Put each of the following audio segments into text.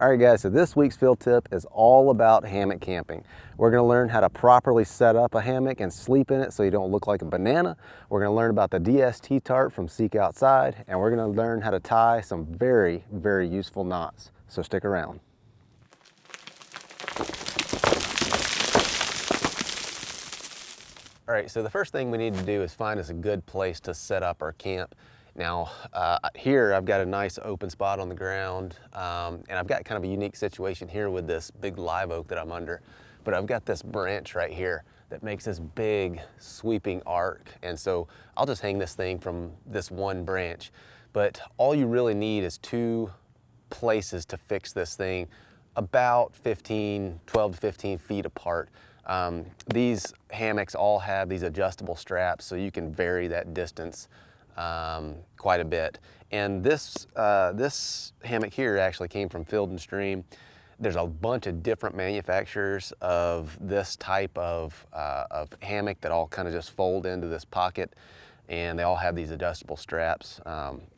All right guys, so this week's field tip is all about hammock camping. We're gonna learn how to properly set up a hammock and sleep in it so you don't look like a banana. We're gonna learn about the DST tarp from SeekOutside, and we're gonna learn how to tie some very, very useful knots. So stick around. All right, so the first thing we need to do is find us a good place to set up our camp. Now, here I've got a nice open spot on the ground, and I've got kind of a unique situation here with this big live oak that I'm under. But I've got this branch right here that makes this big sweeping arc, and so I'll just hang this thing from this one branch. But all you really need is two places to fix this thing about 12 to 15 feet apart. These hammocks all have these adjustable straps, so you can vary that distance quite a bit. And this hammock here actually came from Field and Stream. There's a bunch of different manufacturers of this type of hammock that all kind of just fold into this pocket, and they all have these adjustable straps.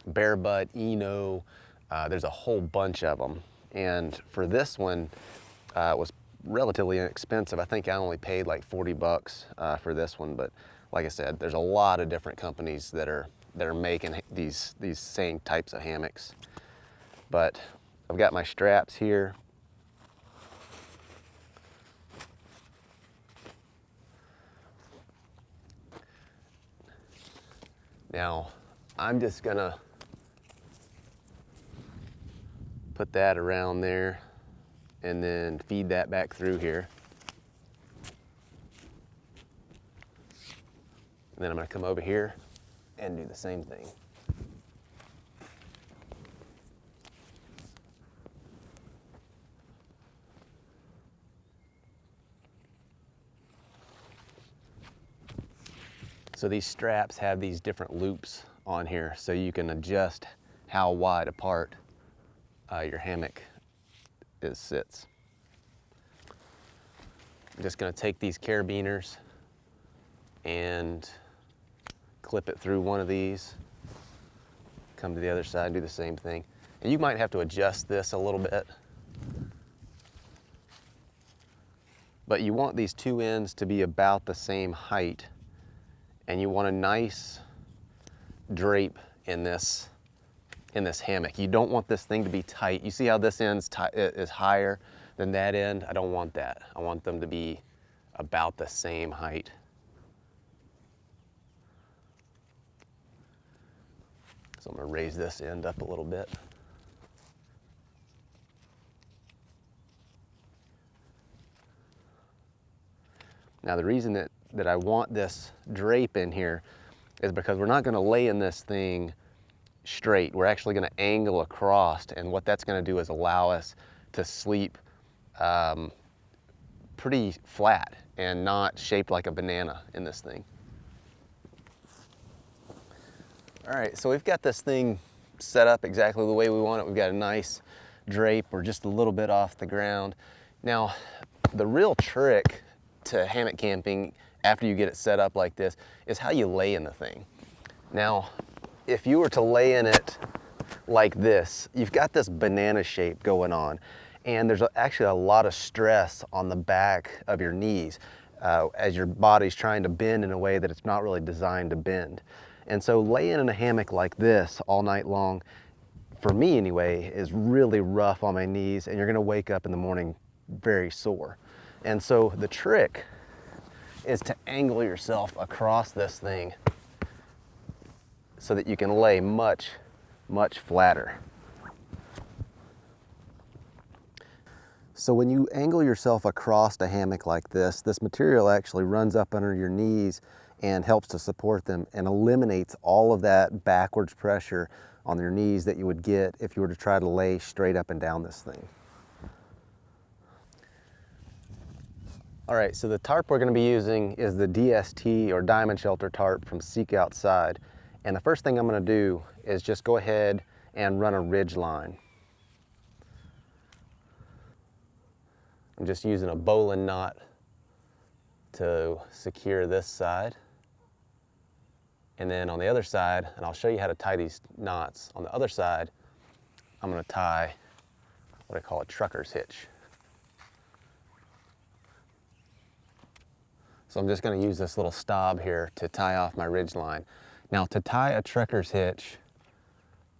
Bare Butt, Eno, there's a whole bunch of them. And for this one, it was relatively inexpensive. I think I only paid like 40 bucks for this one, but like I said, there's a lot of different companies that are making these same types of hammocks. But I've got my straps here. Now, I'm just gonna put that around there and then feed that back through here. And then I'm gonna come over here and do the same thing. So these straps have these different loops on here, so you can adjust how wide apart your hammock sits. I'm just gonna take these carabiners and clip it through one of these, come to the other side and do the same thing. And you might have to adjust this a little bit, but you want these two ends to be about the same height, and you want a nice drape in this hammock. You don't want this thing to be tight. You see how this end is higher than that end? I don't want that. I want them to be about the same height. So I'm gonna raise this end up a little bit. Now the reason that I want this drape in here is because we're not gonna lay in this thing straight. We're actually gonna angle across, and what that's gonna do is allow us to sleep pretty flat and not shaped like a banana in this thing. All right, so we've got this thing set up exactly the way we want it. We've got a nice drape. We're just a little bit off the ground. Now, the real trick to hammock camping after you get it set up like this is how you lay in the thing. Now, if you were to lay in it like this, you've got this banana shape going on, and there's actually a lot of stress on the back of your knees as your body's trying to bend in a way that it's not really designed to bend. And so laying in a hammock like this all night long, for me anyway, is really rough on my knees, and you're gonna wake up in the morning very sore. And so the trick is to angle yourself across this thing so that you can lay much, much flatter. So when you angle yourself across a hammock like this material actually runs up under your knees and helps to support them and eliminates all of that backwards pressure on your knees that you would get if you were to try to lay straight up and down this thing. All right, so the tarp we're gonna be using is the DST or Diamond Shelter tarp from SeekOutside. And the first thing I'm gonna do is just go ahead and run a ridge line. I'm just using a bowline knot to secure this side. And then on the other side, and I'll show you how to tie these knots, on the other side, I'm gonna tie what I call a trucker's hitch. So I'm just going to use this little stop here to tie off my ridge line. Now to tie a trucker's hitch,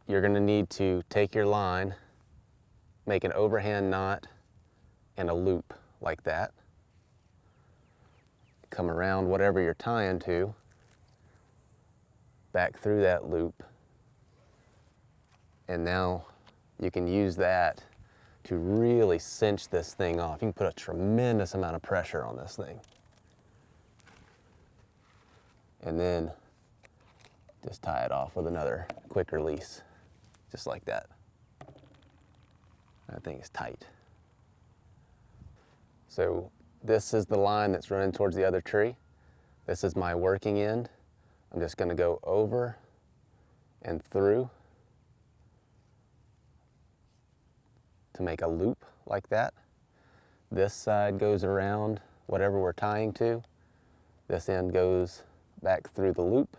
you're going to need to take your line, make an overhand knot and a loop like that. Come around whatever you're tying to, back through that loop, and now you can use that to really cinch this thing off. You can put a tremendous amount of pressure on this thing. And then just tie it off with another quick release, just like that. That thing is tight. So this is the line that's running towards the other tree. This is my working end. I'm just going to go over and through to make a loop like that. This side goes around whatever we're tying to. This end goes back through the loop.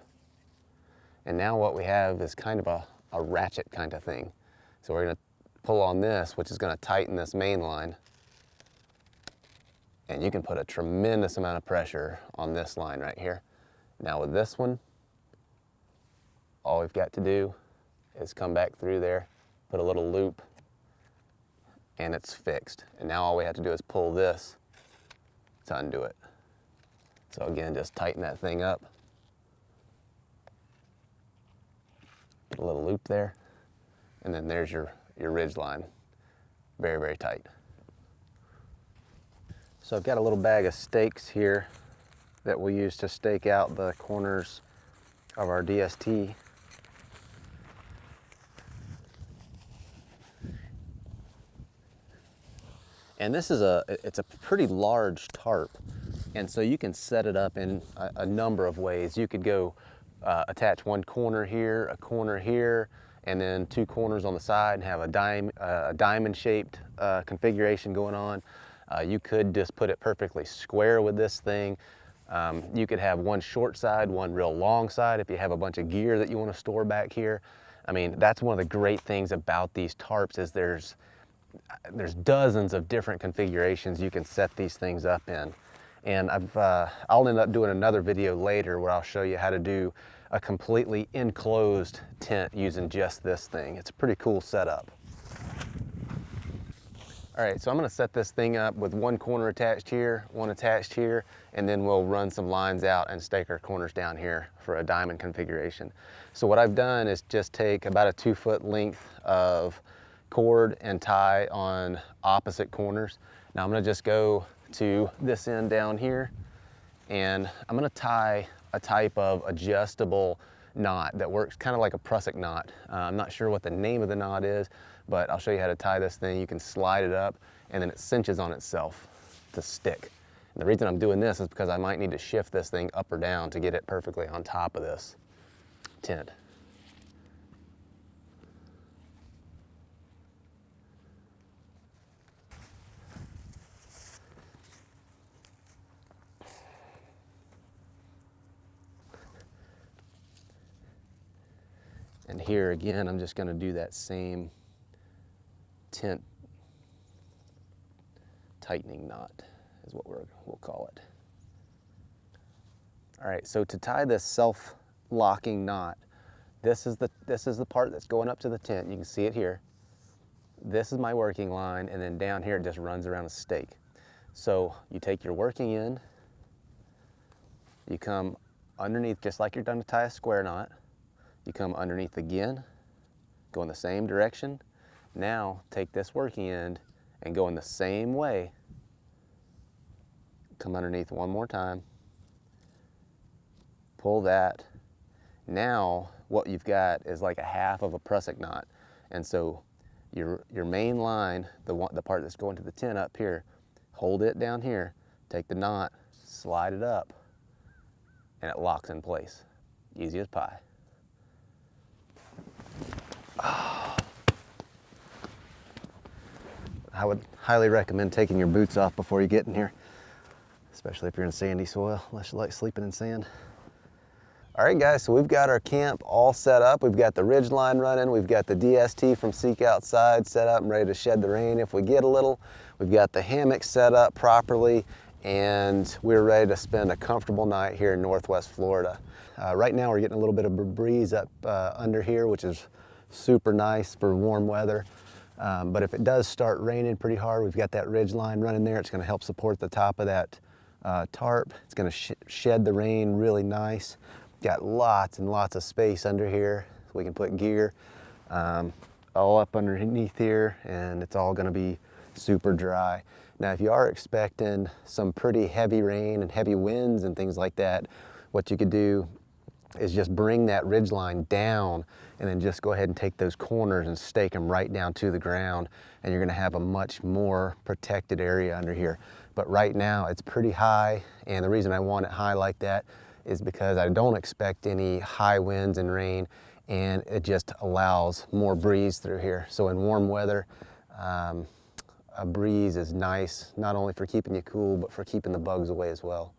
And now what we have is kind of a ratchet kind of thing. So we're going to pull on this, which is going to tighten this main line. And you can put a tremendous amount of pressure on this line right here. Now with this one, all we've got to do is come back through there, put a little loop, and it's fixed. And now all we have to do is pull this to undo it. So again, just tighten that thing up. Put a little loop there, and then there's your ridge line. Very, very tight. So I've got a little bag of stakes here that we'll use to stake out the corners of our DST. And this is it's a pretty large tarp. And so you can set it up in a number of ways. You could go attach one corner here, a corner here, and then two corners on the side and have a diamond-shaped configuration going on. You could just put it perfectly square with this thing. You could have one short side, one real long side if you have a bunch of gear that you want to store back here. I mean, that's one of the great things about these tarps is there's dozens of different configurations you can set these things up in. And I'll end up doing another video later where I'll show you how to do a completely enclosed tent using just this thing. It's a pretty cool setup. All right, so I'm gonna set this thing up with one corner attached here, one attached here, and then we'll run some lines out and stake our corners down here for a diamond configuration. So what I've done is just take about a 2-foot length of cord and tie on opposite corners. Now I'm gonna just go to this end down here, and I'm gonna tie a type of adjustable knot that works kind of like a prusik knot. I'm not sure what the name of the knot is, but I'll show you how to tie this thing. You can slide it up and then it cinches on itself to stick. And the reason I'm doing this is because I might need to shift this thing up or down to get it perfectly on top of this tent. And here again, I'm just going to do that same tent tightening knot is what we'll call it. All right, so to tie this self-locking knot, this is the part that's going up to the tent. You can see it here. This is my working line, and then down here it just runs around a stake. So you take your working end, you come underneath just like you're done to tie a square knot. You come underneath again, go in the same direction. Now take this working end and go in the same way. Come underneath one more time. Pull that. Now what you've got is like a half of a prusik knot. And so your main line, the part that's going to the tent up here, hold it down here, take the knot, slide it up, and it locks in place. Easy as pie. I would highly recommend taking your boots off before you get in here, especially if you're in sandy soil, unless you like sleeping in sand. All right, guys, so we've got our camp all set up. We've got the ridge line running. We've got the DST from SeekOutside set up and ready to shed the rain if we get a little. We've got the hammock set up properly, and we're ready to spend a comfortable night here in Northwest Florida. Right now, we're getting a little bit of a breeze up under here, which is super nice for warm weather. But if it does start raining pretty hard, we've got that ridge line running there. It's going to help support the top of that tarp. It's going to shed the rain really nice. Got lots and lots of space under here, so we can put gear all up underneath here, and it's all going to be super dry. Now, if you are expecting some pretty heavy rain and heavy winds and things like that, what you could do is just bring that ridge line down and then just go ahead and take those corners and stake them right down to the ground, and you're going to have a much more protected area under here. But right now it's pretty high, and the reason I want it high like that is because I don't expect any high winds and rain, and it just allows more breeze through here. So in warm weather, a breeze is nice, not only for keeping you cool, but for keeping the bugs away as well.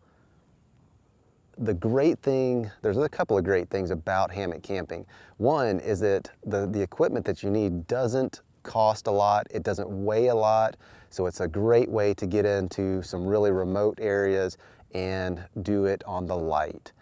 The great thing, there's a couple of great things about hammock camping. One is that the equipment that you need doesn't cost a lot, it doesn't weigh a lot, so it's a great way to get into some really remote areas and do it on the light.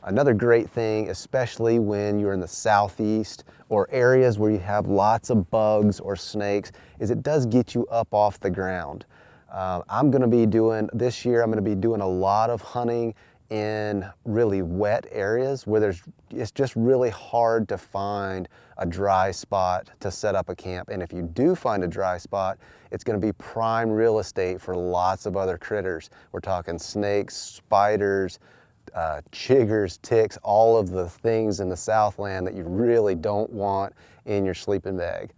Another great thing, especially when you're in the southeast or areas where you have lots of bugs or snakes, is it does get you up off the ground. This year I'm going to be doing a lot of hunting in really wet areas where it's just really hard to find a dry spot to set up a camp. And if you do find a dry spot, it's going to be prime real estate for lots of other critters. We're talking snakes, spiders, chiggers, ticks, all of the things in the Southland that you really don't want in your sleeping bag.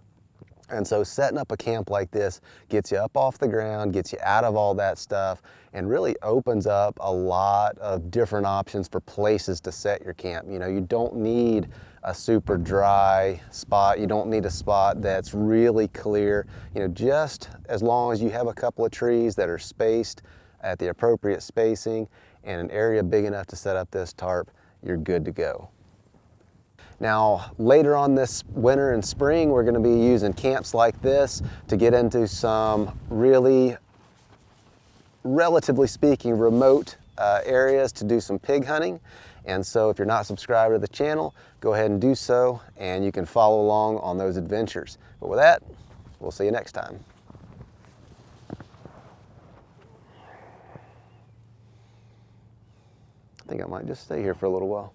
And so setting up a camp like this gets you up off the ground, gets you out of all that stuff, and really opens up a lot of different options for places to set your camp. You know, you don't need a super dry spot. You don't need a spot that's really clear. You know, just as long as you have a couple of trees that are spaced at the appropriate spacing and an area big enough to set up this tarp, you're good to go. Now, later on this winter and spring, we're going to be using camps like this to get into some really, relatively speaking, remote areas to do some pig hunting. And so if you're not subscribed to the channel, go ahead and do so, and you can follow along on those adventures. But with that, we'll see you next time. I think I might just stay here for a little while.